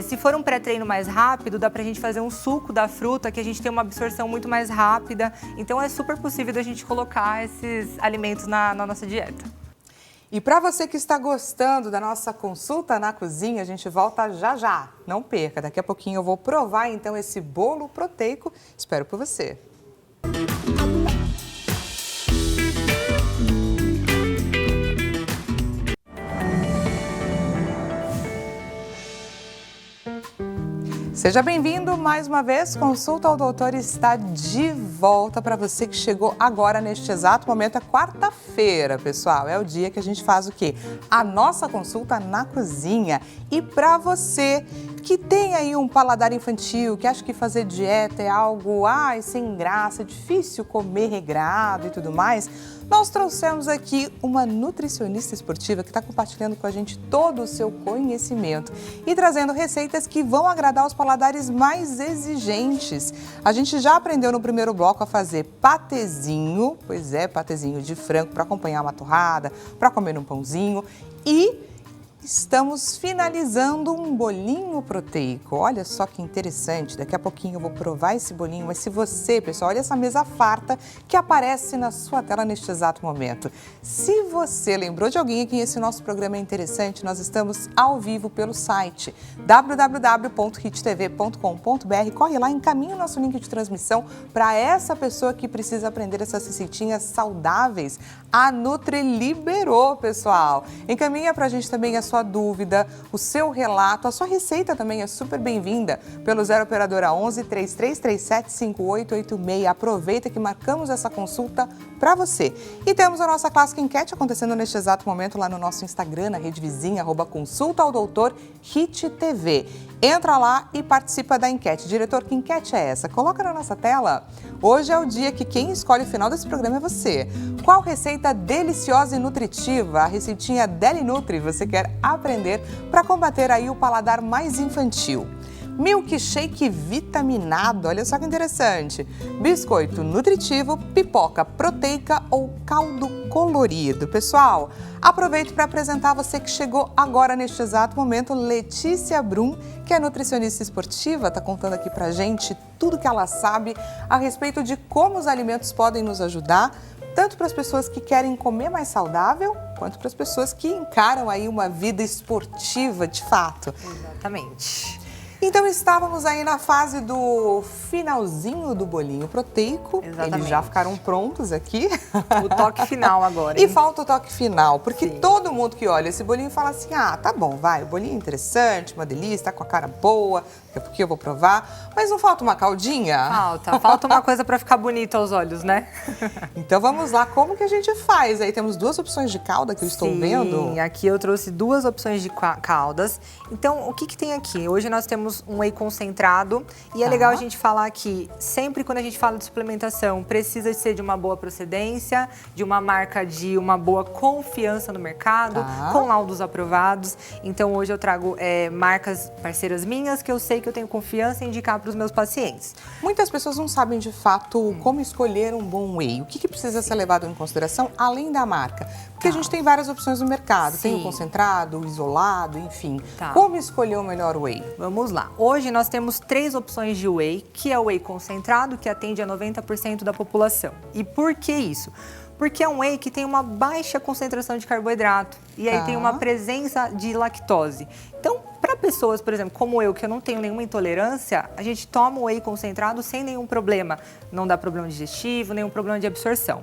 Se for um pré-treino mais rápido, dá pra gente fazer um suco da fruta, que a gente tem uma absorção muito mais rápida. Então é super possível da gente colocar esses alimentos na nossa dieta.
E para você que está gostando da nossa consulta na cozinha, a gente volta já já. Não perca, daqui a pouquinho eu vou provar então esse bolo proteico. Espero por você. Seja bem-vindo mais uma vez. Consulta ao Doutor está de volta para você que chegou agora neste exato momento. É quarta-feira, pessoal. É o dia que a gente faz o quê? A nossa consulta na cozinha. E para você que tem aí um paladar infantil, que acha que fazer dieta é algo sem graça, difícil comer regrado e tudo mais, nós trouxemos aqui uma nutricionista esportiva que está compartilhando com a gente todo o seu conhecimento e trazendo receitas que vão agradar os paladares mais exigentes. A gente já aprendeu no primeiro bloco a fazer patezinho, patezinho de frango para acompanhar uma torrada, para comer num pãozinho, e estamos finalizando um bolinho proteico. Olha só que interessante, daqui a pouquinho eu vou provar esse bolinho, mas se você, pessoal, olha essa mesa farta que aparece na sua tela neste exato momento. Se você lembrou de alguém aqui, esse nosso programa é interessante, nós estamos ao vivo pelo site www.hittv.com.br. Corre lá, encaminha o nosso link de transmissão para essa pessoa que precisa aprender essas receitinhas saudáveis. A Nutri liberou, pessoal. Encaminha para a gente também a sua dúvida, o seu relato, a sua receita também é super bem-vinda pelo 0 operadora 11 3337 5886. Aproveita que marcamos essa consulta para você. E temos a nossa clássica enquete acontecendo neste exato momento lá no nosso Instagram, na rede vizinha, @consulta ao doutor HitTV. Entra lá e participa da enquete. Diretor, que enquete é essa? Coloca na nossa tela. Hoje é o dia que quem escolhe o final desse programa é você. Qual receita deliciosa e nutritiva, a receitinha Deli Nutri, você quer aprender para combater aí o paladar mais infantil? Milkshake vitaminado, olha só que interessante. Biscoito nutritivo, pipoca proteica ou caldo colorido. Pessoal, aproveito para apresentar você que chegou agora neste exato momento, Letícia Brum, que é nutricionista esportiva, está contando aqui pra gente tudo que ela sabe a respeito de como os alimentos podem nos ajudar tanto para as pessoas que querem comer mais saudável, quanto para as pessoas que encaram aí uma vida esportiva de fato.
Exatamente.
Então estávamos aí na fase do finalzinho do bolinho proteico.
Exatamente.
Eles já ficaram prontos aqui.
O toque final agora,
E
hein?
falta o toque final, porque
Sim.
todo mundo que olha esse bolinho fala assim, ah, tá bom, vai, o bolinho é interessante, uma delícia, tá com a cara boa, daqui a pouquinho eu vou provar, mas não falta uma caldinha?
Falta uma coisa para ficar bonito aos olhos, né?
Então vamos lá, como que a gente faz? Aí temos duas opções de calda que eu estou vendo.
Sim, aqui eu trouxe duas opções de caldas. Então, o que que tem aqui? Hoje nós temos um whey concentrado e é legal a gente falar que sempre quando a gente fala de suplementação, precisa ser de uma boa procedência, de uma marca de uma boa confiança no mercado, com laudos aprovados. Então, hoje eu trago marcas parceiras minhas que eu sei que eu tenho confiança em indicar para os meus pacientes.
Muitas pessoas não sabem de fato como escolher um bom whey. O que que precisa ser levado em consideração além da marca? Porque a gente tem várias opções no mercado. Tem o concentrado, o isolado, enfim. Como escolher o melhor whey?
Vamos lá. Hoje nós temos 3 opções de whey, que é o whey concentrado, que atende a 90% da população. E por que isso? Porque é um whey que tem uma baixa concentração de carboidrato e aí tem uma presença de lactose. Então, para pessoas, por exemplo, como eu, que eu não tenho nenhuma intolerância, a gente toma o whey concentrado sem nenhum problema. Não dá problema digestivo, nenhum problema de absorção.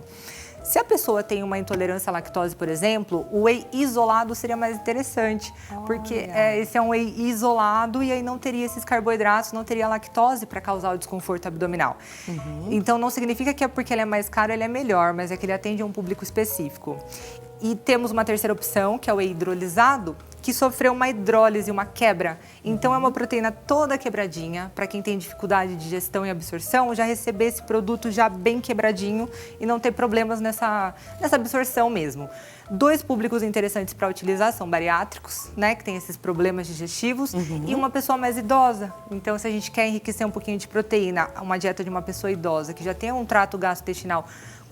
Se a pessoa tem uma intolerância à lactose, por exemplo, o whey isolado seria mais interessante, porque esse é um whey isolado e aí não teria esses carboidratos, não teria lactose para causar o desconforto abdominal. Então não significa que é porque ele é mais caro, ele é melhor, mas é que ele atende a um público específico. E temos uma terceira opção, que é o whey hidrolisado, que sofreu uma hidrólise, uma quebra. Então é uma proteína toda quebradinha, para quem tem dificuldade de digestão e absorção, já receber esse produto já bem quebradinho e não ter problemas nessa absorção mesmo. 2 públicos interessantes para utilizar são bariátricos, né, que tem esses problemas digestivos, e uma pessoa mais idosa. Então, se a gente quer enriquecer um pouquinho de proteína, uma dieta de uma pessoa idosa que já tem um trato gastrointestinal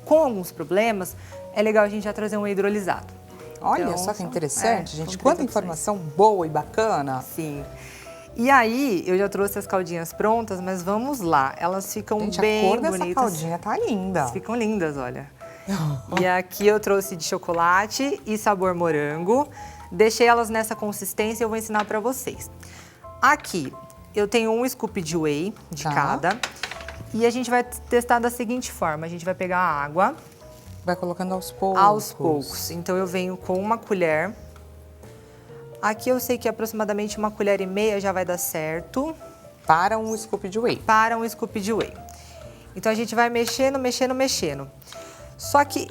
com alguns problemas, é legal a gente já trazer um whey hidrolisado.
Olha
Então,
só que interessante, gente.
são 3
Quanta
opções.
informação boa e bacana.
Sim. E aí, eu já trouxe as caldinhas prontas, mas vamos lá. Elas ficam
Gente,
bem
a cor
bonitas.
dessa caldinha tá linda.
Ficam lindas, olha. E aqui eu trouxe de chocolate e sabor morango. Deixei elas nessa consistência e eu vou ensinar pra vocês. Aqui, eu tenho um scoop de whey de cada. E a gente vai testar da seguinte forma. A gente vai pegar a água.
Vai colocando aos poucos.
Aos poucos. Então, eu venho com uma colher. Aqui eu sei que aproximadamente 1,5 colheres já vai dar certo.
Para um scoop de whey.
Para um scoop de whey. Então, a gente vai mexendo, mexendo, mexendo. Só que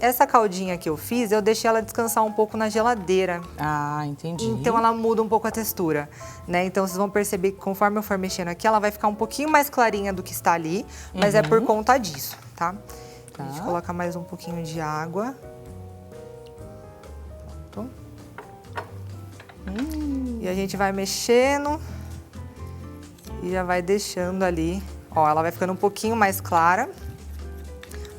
essa caldinha que eu fiz, eu deixei ela descansar um pouco na geladeira.
Ah, entendi.
Então, ela muda um pouco a textura, né? Então, vocês vão perceber que conforme eu for mexendo aqui, ela vai ficar um pouquinho mais clarinha do que está ali. Mas é por conta disso, tá? A gente coloca mais um pouquinho de água. Pronto. E a gente vai mexendo e já vai deixando ali. Ó, ela vai ficando um pouquinho mais clara,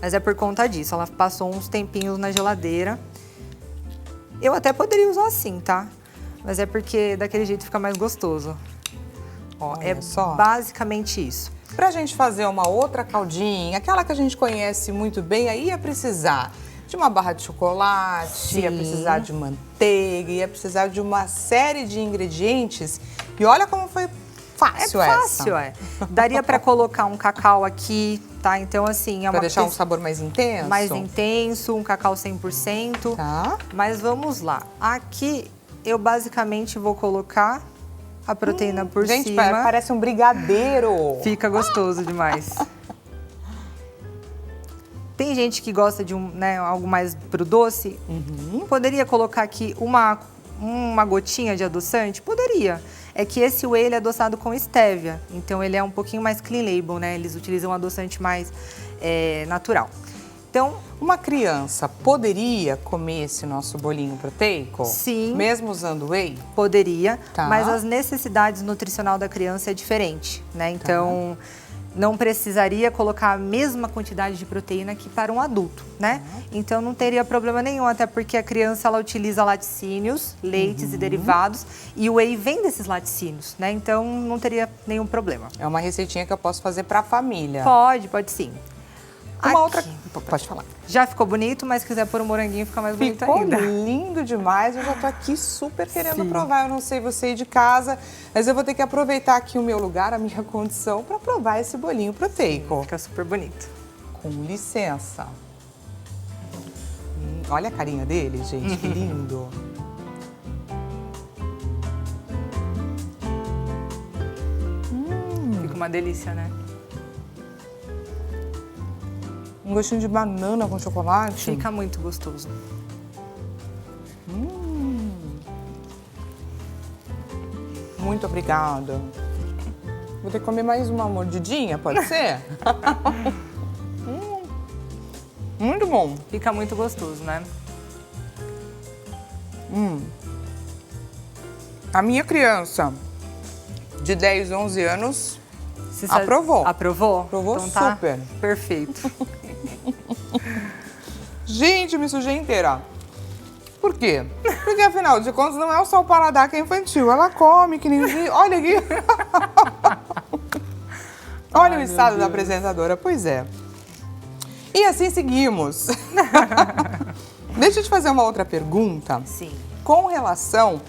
mas é por conta disso. Ela passou uns tempinhos na geladeira. Eu até poderia usar assim, tá? Mas é porque daquele jeito fica mais gostoso. Ó,
Olha só.
Basicamente isso.
Pra gente fazer uma outra caldinha, aquela que a gente conhece muito bem, aí ia precisar de uma barra de chocolate, ia precisar de manteiga, ia precisar de uma série de ingredientes. E olha como foi fácil essa.
É fácil, Daria pra colocar um cacau aqui, tá? Então, assim, é
Pra
uma
deixar um sabor mais intenso?
mais intenso, um cacau 100%.
Tá.
Mas vamos lá. Aqui, eu basicamente vou colocar a proteína por
Gente,
cima.
parece um brigadeiro.
Fica gostoso demais. Tem gente que gosta de algo mais pro doce. Poderia colocar aqui uma gotinha de adoçante? Poderia. É que esse whey ele é adoçado com stevia. Então, ele é um pouquinho mais clean label, né? Eles utilizam um adoçante mais natural. Então,
uma criança poderia comer esse nosso bolinho proteico?
Sim.
Mesmo usando whey?
Poderia,
Tá.
mas as necessidades nutricional da criança é diferente, né? Então, não precisaria colocar a mesma quantidade de proteína que para um adulto, né? Então, não teria problema nenhum, até porque a criança, ela utiliza laticínios, leites e derivados, e o whey vem desses laticínios, né? Então, não teria nenhum problema.
É uma receitinha que eu posso fazer para a família.
Pode sim.
Uma outra... Pode falar.
Já ficou bonito, mas se quiser pôr um moranguinho, fica mais bonito ainda.
Ficou lindo demais, eu já tô aqui super querendo provar. Eu não sei você aí de casa, mas eu vou ter que aproveitar aqui o meu lugar, a minha condição, para provar esse bolinho proteico.
Fica super bonito.
Com licença. Olha a carinha dele, gente, que lindo.
Fica uma delícia, né?
Um gostinho de banana com chocolate.
Fica muito gostoso.
Muito obrigada. Vou ter que comer mais uma mordidinha, pode ser? Muito bom.
Fica muito gostoso, né?
A minha criança de 10, 11 anos
Se
aprovou.
Aprovou?
Aprovou
então tá
super.
Perfeito.
Gente, me sujei inteira. Por quê? Porque, afinal de contas, não é só o paladar que é infantil. Ela come que nem... Olha aqui. Olha o estado da apresentadora. Pois é. E assim seguimos. Deixa eu te fazer uma outra pergunta.
Sim.
Com relação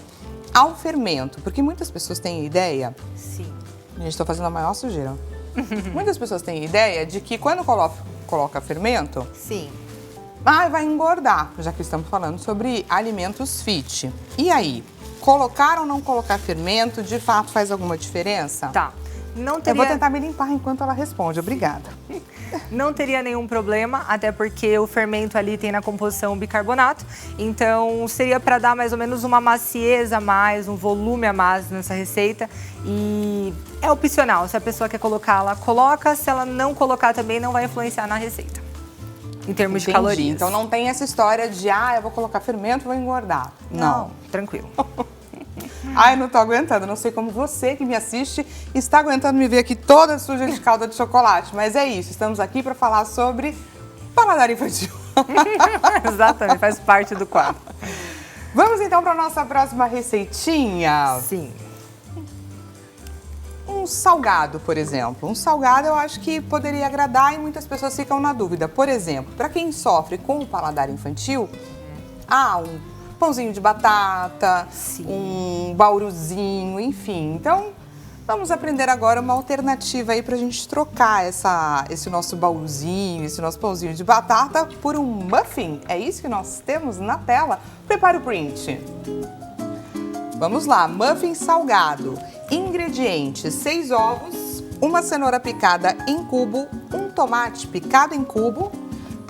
ao fermento. Porque muitas pessoas têm ideia...
Sim.
Gente, estou fazendo a maior sujeira. Muitas pessoas têm ideia de que quando coloca fermento...
Sim.
vai engordar, já que estamos falando sobre alimentos fit. E aí, colocar ou não colocar fermento, de fato faz alguma diferença?
Tá. Não
Eu
teria...
vou tentar me limpar enquanto ela responde, obrigada.
Não teria nenhum problema, até porque o fermento ali tem na composição bicarbonato, então seria para dar mais ou menos uma maciez a mais, um volume a mais nessa receita e é opcional, se a pessoa quer colocar, ela coloca, se ela não colocar também não vai influenciar na receita, em termos de calorias.
Então não tem essa história de, eu vou colocar fermento, vou engordar.
Não, tranquilo.
Ai, não tô aguentando. Não sei como você que me assiste está aguentando me ver aqui toda suja de calda de chocolate. Mas é isso, estamos aqui para falar sobre paladar infantil.
Exatamente, faz parte do quadro.
Vamos então para a nossa próxima receitinha.
Sim.
Um salgado, por exemplo. Um salgado eu acho que poderia agradar e muitas pessoas ficam na dúvida. Por exemplo, para quem sofre com o paladar infantil, um pãozinho de batata, um bauruzinho, enfim. Então, vamos aprender agora uma alternativa aí pra gente trocar esse nosso bauruzinho, esse nosso pãozinho de batata por um muffin. É isso que nós temos na tela. Prepare o print. Vamos lá, muffin salgado. Ingredientes: 6 ovos, uma cenoura picada em cubo, um tomate picado em cubo,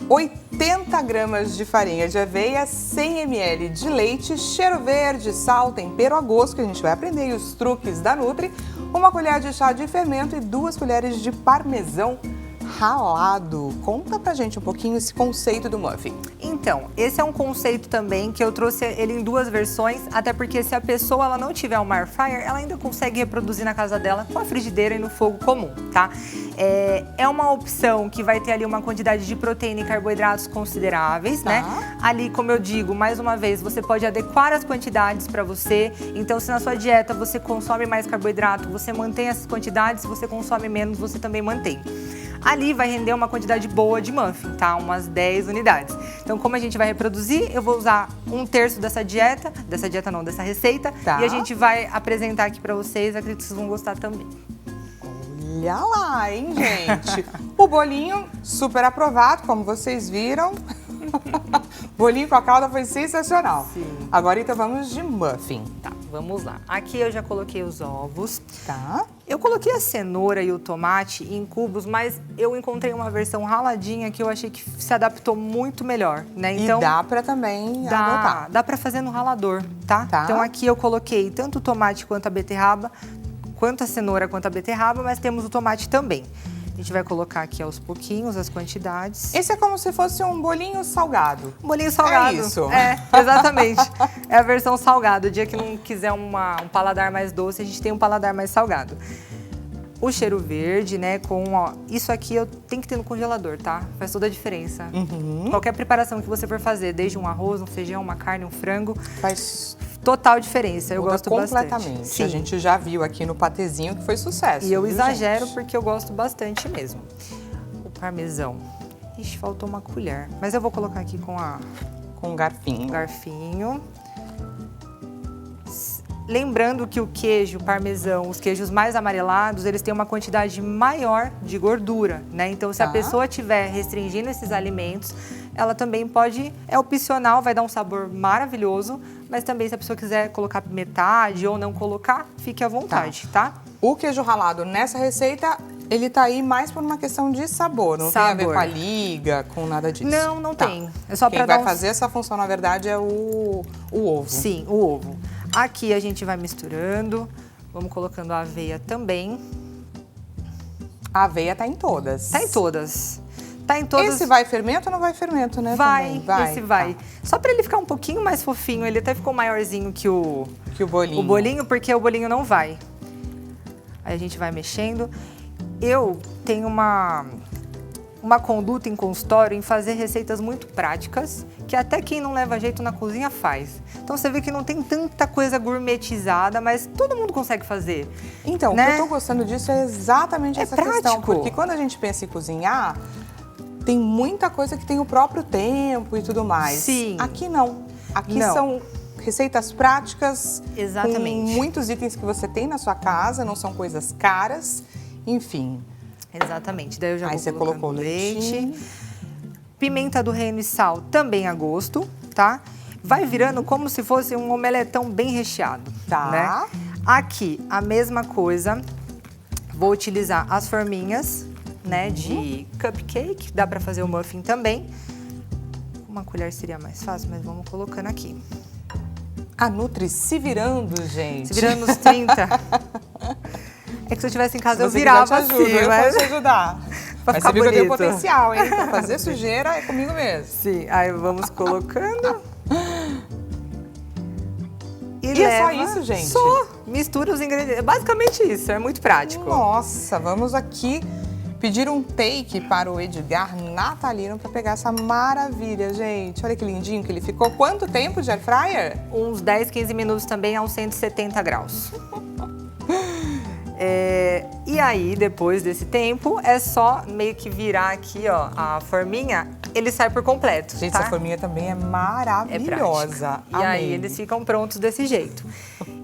80 gramas de farinha de aveia, 100 ml de leite, cheiro verde, sal, tempero a gosto, que a gente vai aprender aí os truques da Nutri, uma colher de chá de fermento e 2 colheres de parmesão ralado. Conta pra gente um pouquinho esse conceito do muffin.
Então, esse é um conceito também que eu trouxe ele em 2 versões, até porque se a pessoa ela não tiver uma air fryer, ela ainda consegue reproduzir na casa dela com a frigideira e no fogo comum, tá? É uma opção que vai ter ali uma quantidade de proteína e carboidratos consideráveis, né? Ali, como eu digo, mais uma vez, você pode adequar as quantidades para você. Então, se na sua dieta você consome mais carboidrato, você mantém essas quantidades. Se você consome menos, você também mantém. Ali vai render uma quantidade boa de muffin, tá? Umas 10 unidades. Então, como a gente vai reproduzir, eu vou usar 1/3 dessa receita.
Tá.
E a gente vai apresentar aqui pra vocês, acredito que vocês vão gostar também.
Olha lá, hein, gente? O bolinho super aprovado, como vocês viram. Bolinho com a calda foi sensacional.
Sim.
Agora, então, vamos de muffin.
Tá, vamos lá. Aqui eu já coloquei os ovos.
Tá.
Eu coloquei a cenoura e o tomate em cubos, mas eu encontrei uma versão raladinha que eu achei que se adaptou muito melhor, né? Então,
e dá pra também adotar.
dá pra fazer no ralador, tá?
Tá.
Então aqui eu coloquei tanto o tomate quanto a beterraba, quanto a cenoura quanto a beterraba, mas temos o tomate também. A gente vai colocar aqui aos pouquinhos as quantidades.
Esse é como se fosse um bolinho salgado.
Um bolinho salgado.
É isso.
É, exatamente. É a versão salgada. O dia que não quiser um paladar mais doce, a gente tem um paladar mais salgado. O cheiro verde, né, isso aqui eu tenho que ter no congelador, tá? Faz toda a diferença. Qualquer preparação que você for fazer, desde um arroz, um feijão, uma carne, um frango,
Faz
total diferença. Eu gosto
completamente.
bastante. Sim.
A gente já viu aqui no patezinho que foi sucesso.
E eu
viu,
exagero
gente?
porque eu gosto bastante mesmo. O parmesão. Ixi, faltou uma colher. Mas eu vou colocar aqui com
Com um garfinho.
garfinho. Lembrando que o queijo parmesão, os queijos mais amarelados, eles têm uma quantidade maior de gordura, né? Então, se a
Tá.
pessoa estiver restringindo esses alimentos, ela também pode, é opcional, vai dar um sabor maravilhoso, mas também se a pessoa quiser colocar metade ou não colocar, fique à vontade, tá?
O queijo ralado nessa receita, ele tá aí mais por uma questão de sabor, não tem a ver
Sabor.
com a liga, com nada disso.
Não
Tá.
tem. É só
Quem
para
vai
dar um...
fazer essa função, na verdade, é o ovo.
Sim, o ovo. Aqui a gente vai misturando, vamos colocando a aveia também.
A aveia tá em todas.
Tá em todas. Tá em todas.
Esse vai fermento ou não vai fermento, né?
Vai,
também?
esse vai.
Tá.
Só para ele ficar um pouquinho mais fofinho, ele até ficou maiorzinho que o
bolinho.
porque o bolinho não vai. Aí a gente vai mexendo. Eu tenho uma conduta em consultório em fazer receitas muito práticas, que até quem não leva jeito na cozinha faz. Então você vê que não tem tanta coisa gourmetizada, mas todo mundo consegue fazer.
Então,
né?
o que eu tô gostando disso é exatamente
É
essa questão.
prático.
Porque quando a gente pensa em cozinhar, tem muita coisa que tem o próprio tempo e tudo mais.
Sim.
Aqui não. Aqui
Não.
são receitas práticas.
Exatamente.
Com muitos itens que você tem na sua casa, não são coisas caras. Enfim.
Exatamente. Daí eu já
Aí
vou
você
colocando
colocou leite.
Pimenta do reino e sal também a gosto, tá? Vai virando como se fosse um omeletão bem recheado,
Tá.
né? Aqui, a mesma coisa. Vou utilizar as forminhas, né, de cupcake. Dá pra fazer o muffin também. Uma colher seria mais fácil, mas vamos colocando aqui.
A Nutri se virando, gente.
Se virando nos 30. É que se eu estivesse em casa, eu
Se você
virava
quiser, te ajudo,
assim,
eu
mas...
posso te ajudar.
Pra
Mas
ficar
você viu que eu tenho
bonito.
potencial, hein? Pra fazer sujeira é comigo mesmo.
Sim, aí vamos colocando.
E é só isso, gente?
Só. Mistura os ingredientes. É basicamente isso, é muito prático.
Nossa, vamos aqui pedir um take para o Edgar Natalino para pegar essa maravilha, gente. Olha que lindinho que ele ficou. Quanto tempo de air fryer?
Uns 10, 15 minutos também a uns 170 graus. E aí, depois desse tempo, é só meio que virar aqui, ó, a forminha, ele sai por completo,
Gente,
tá?
essa forminha também é
É
maravilhosa.
prática. E aí
Amei.
eles ficam prontos desse jeito.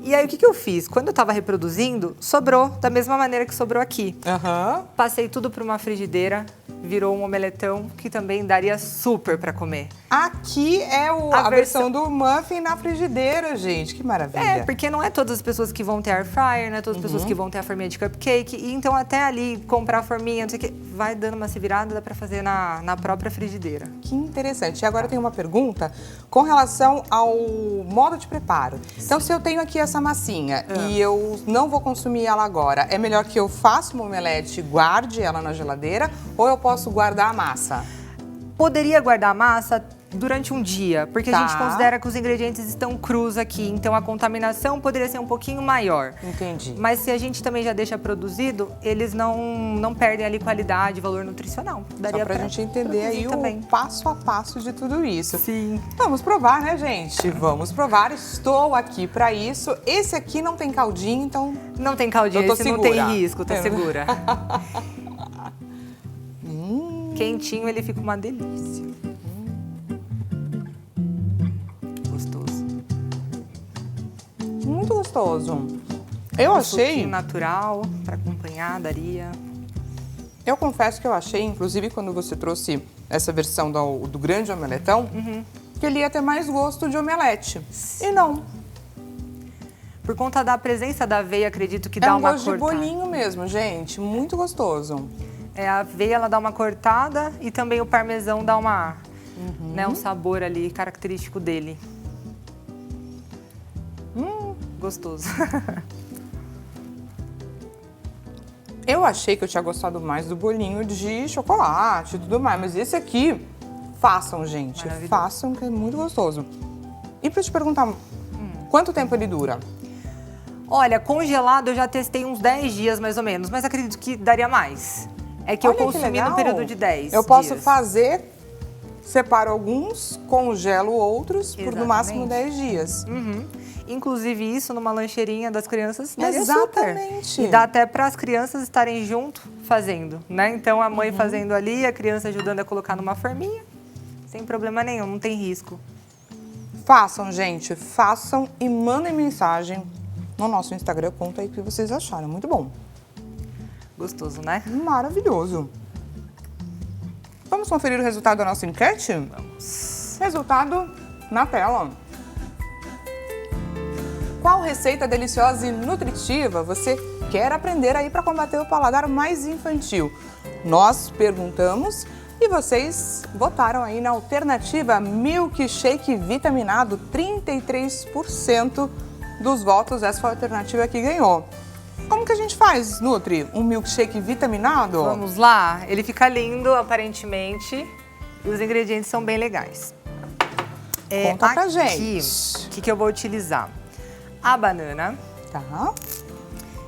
E aí o que eu fiz? Quando eu tava reproduzindo, sobrou da mesma maneira que sobrou aqui.
Aham.
Passei tudo para uma frigideira, virou um omeletão que também daria super para comer.
Aqui é a versão do muffin na frigideira, gente. Que maravilha.
É, porque não é todas as pessoas que vão ter air fryer, não é todas as pessoas que vão ter a forminha de cupcake. E então até ali comprar a forminha, não sei o que, vai dando uma se virada, dá para fazer na própria frigideira.
Que interessante. E agora eu tenho uma pergunta com relação ao modo de preparo. Então, se eu tenho aqui essa massinha e eu não vou consumir ela agora, é melhor que eu faça uma omelete e guarde ela na geladeira ou eu posso guardar a massa?
Poderia guardar a massa durante um dia, porque
Tá.
a gente considera que os ingredientes estão crus aqui, então a contaminação poderia ser um pouquinho maior.
Entendi.
Mas se a gente também já deixa produzido, eles não perdem ali qualidade, valor nutricional. Daria
Só pra gente entender aí
também.
o passo a passo de tudo isso.
Sim.
Vamos provar, né, gente? Vamos provar. Estou aqui pra isso. Esse aqui não tem caldinho, então...
Não tem caldinho,
Eu tô
esse não
segura.
tem risco, tá
É.
segura. Quentinho, ele fica uma delícia. Gostoso.
Muito gostoso. Eu
Um
achei...
suquinho natural, para acompanhar, daria.
Eu confesso que eu achei, inclusive, quando você trouxe essa versão do grande omeletão, que ele ia ter mais gosto de omelete. E não.
Por conta da presença da aveia, acredito que
É
dá
um
uma
gosto de
cortada.
bolinho mesmo, gente. Muito gostoso.
A aveia, ela dá uma cortada e também o parmesão dá uma, né, um sabor ali característico dele. Gostoso.
Eu achei que eu tinha gostado mais do bolinho de chocolate e tudo mais, mas esse aqui, façam, gente.
Maravilhoso.
Façam, que é muito gostoso. E pra te perguntar, quanto tempo ele dura?
Olha, congelado eu já testei uns 10 dias mais ou menos, mas acredito que daria mais. É que eu
Olha que
consumi
legal.
no período de 10
Eu posso
dias.
fazer, separo alguns, congelo outros por no máximo
Exatamente.
10 dias.
Inclusive isso numa lancheirinha das crianças daria super.
Exatamente.
E dá até para as crianças estarem junto fazendo, né? Então a mãe fazendo ali, a criança ajudando a colocar numa forminha, sem problema nenhum, não tem risco.
Façam, gente, façam e mandem mensagem no nosso Instagram. Conta aí o que vocês acharam. Muito bom.
Gostoso, né?
Maravilhoso. Vamos conferir o resultado da nossa enquete?
Vamos.
Resultado na tela. Qual receita deliciosa e nutritiva você quer aprender aí para combater o paladar mais infantil? Nós perguntamos e vocês votaram aí na alternativa milkshake vitaminado. 33% dos votos, essa foi a alternativa que ganhou. Como que a gente faz, Nutri, um milkshake vitaminado?
Vamos lá? Ele fica lindo, aparentemente, e os ingredientes são bem legais.
Conta pra
aqui,
gente.
O que eu vou utilizar? A banana.
Tá.
A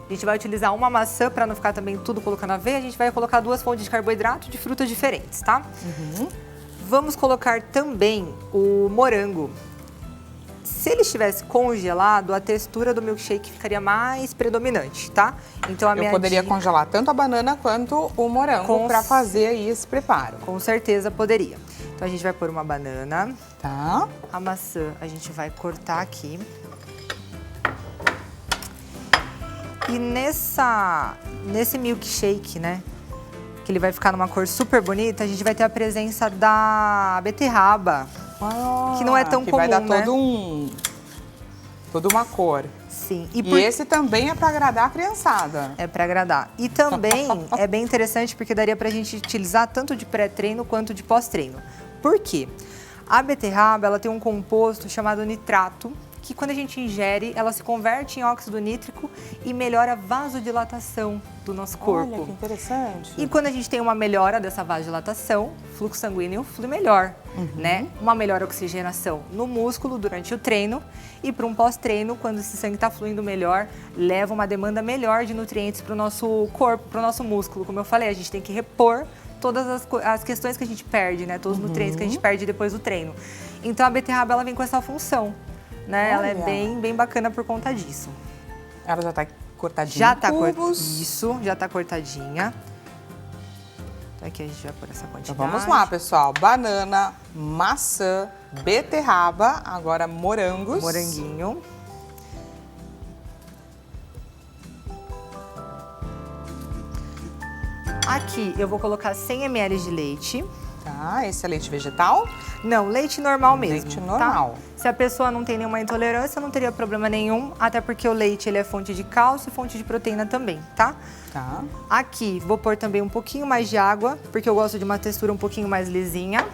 gente vai utilizar uma maçã para não ficar também tudo colocando aveia. A gente vai colocar 2 fontes de carboidrato de frutas diferentes, tá? Vamos colocar também o morango. Se ele estivesse congelado, a textura do milkshake ficaria mais predominante, tá? Então a minha
Eu poderia
dica...
congelar tanto a banana quanto o morango para fazer aí esse preparo.
Com certeza poderia. Então a gente vai pôr uma banana.
Tá.
A maçã a gente vai cortar aqui. E nesse milkshake, né, que ele vai ficar numa cor super bonita, a gente vai ter a presença da beterraba, que não é tão
que
comum,
vai dar
né?
toda uma cor.
Sim.
E esse também é para agradar a criançada.
É para agradar. E também é bem interessante porque daria pra gente utilizar tanto de pré-treino quanto de pós-treino. Por quê? A beterraba, ela tem um composto chamado nitrato, que quando a gente ingere, ela se converte em óxido nítrico e melhora a vasodilatação do nosso corpo.
Olha, que interessante.
E quando a gente tem uma melhora dessa vasodilatação, fluxo sanguíneo flui melhor, né? Uma melhor oxigenação no músculo durante o treino e para um pós-treino, quando esse sangue está fluindo melhor, leva uma demanda melhor de nutrientes para o nosso corpo, para o nosso músculo. Como eu falei, a gente tem que repor todas as questões que a gente perde, né? Todos os nutrientes que a gente perde depois do treino. Então a beterraba, ela vem com essa função, né? Ela é bem bacana por conta disso.
Ela já tá cortadinha
Já tá
cubos.
Isso, já tá cortadinha. Então aqui a gente vai pôr essa quantidade.
Então vamos lá, pessoal. Banana, maçã, beterraba, agora morangos.
Moranguinho. Aqui eu vou colocar 100 ml de leite.
Tá, esse é leite vegetal?
Não, leite normal mesmo.
Leite normal.
Tá? Se a pessoa não tem nenhuma intolerância, não teria problema nenhum, até porque o leite ele é fonte de cálcio e fonte de proteína também, tá?
Tá.
Aqui vou pôr também um pouquinho mais de água, porque eu gosto de uma textura um pouquinho mais lisinha.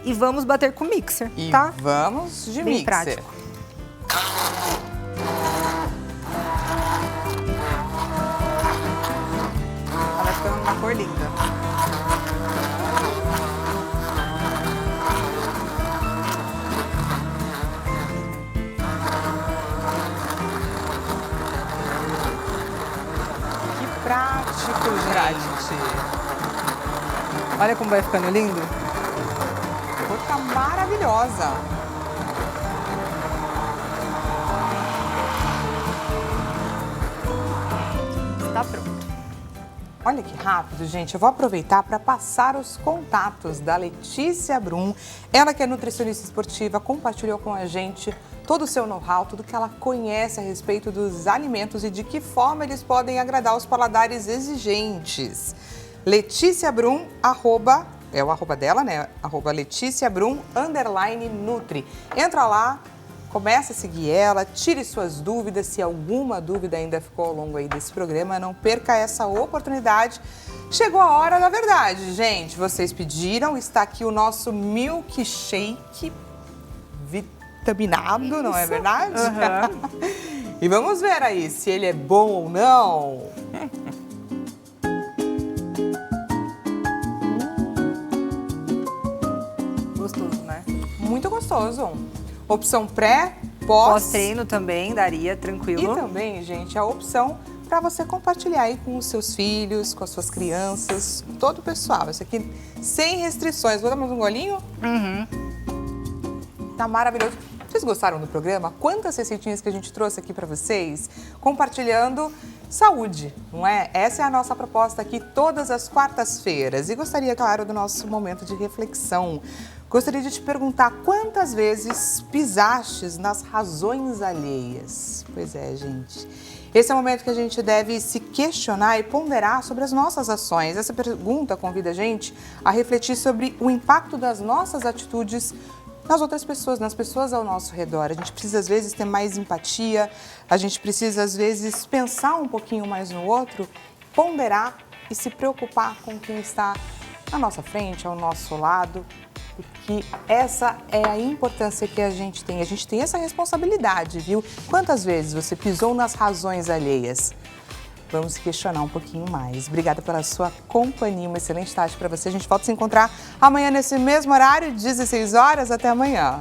E vamos bater com o mixer,
E
tá?
vamos de
Bem
mixer.
prático.
Ela vai ficando uma cor linda. Que prático, gente.
Olha como vai ficando lindo.
A cor tá maravilhosa.
Tá pronto.
Olha que rápido, gente. Eu vou aproveitar para passar os contatos da Letícia Brum. Ela que é nutricionista esportiva, compartilhou com a gente todo o seu know-how, tudo que ela conhece a respeito dos alimentos e de que forma eles podem agradar os paladares exigentes. Letícia Brum, é o arroba dela, né? @Letícia Brum, _Nutri. Entra lá. Comece a seguir ela, tire suas dúvidas, se alguma dúvida ainda ficou ao longo aí desse programa, não perca essa oportunidade. Chegou a hora da verdade, gente. Vocês pediram, está aqui o nosso milkshake vitaminado, não é verdade? E vamos ver aí se ele é bom ou não.
Gostoso, né?
Muito gostoso. Opção pré, pós.
Pós-treino também daria, tranquilo.
E também, gente, a opção para você compartilhar aí com os seus filhos, com as suas crianças, com todo o pessoal. Isso aqui sem restrições. Vou dar mais um golinho? Tá maravilhoso. Vocês gostaram do programa? Quantas receitinhas que a gente trouxe aqui para vocês? Compartilhando saúde, não é? Essa é a nossa proposta aqui todas as quartas-feiras. E gostaria, claro, do nosso momento de reflexão. Gostaria de te perguntar quantas vezes pisastes nas razões alheias? Pois é, gente. Esse é o momento que a gente deve se questionar e ponderar sobre as nossas ações. Essa pergunta convida a gente a refletir sobre o impacto das nossas atitudes nas outras pessoas, nas pessoas ao nosso redor. A gente precisa, às vezes, ter mais empatia, a gente precisa, às vezes, pensar um pouquinho mais no outro, ponderar e se preocupar com quem está na nossa frente, ao nosso lado, porque essa é a importância que a gente tem. A gente tem essa responsabilidade, viu? Quantas vezes você pisou nas razões alheias? Vamos questionar um pouquinho mais. Obrigada pela sua companhia, uma excelente tarde para você. A gente volta a se encontrar amanhã nesse mesmo horário, 16 horas. Até amanhã.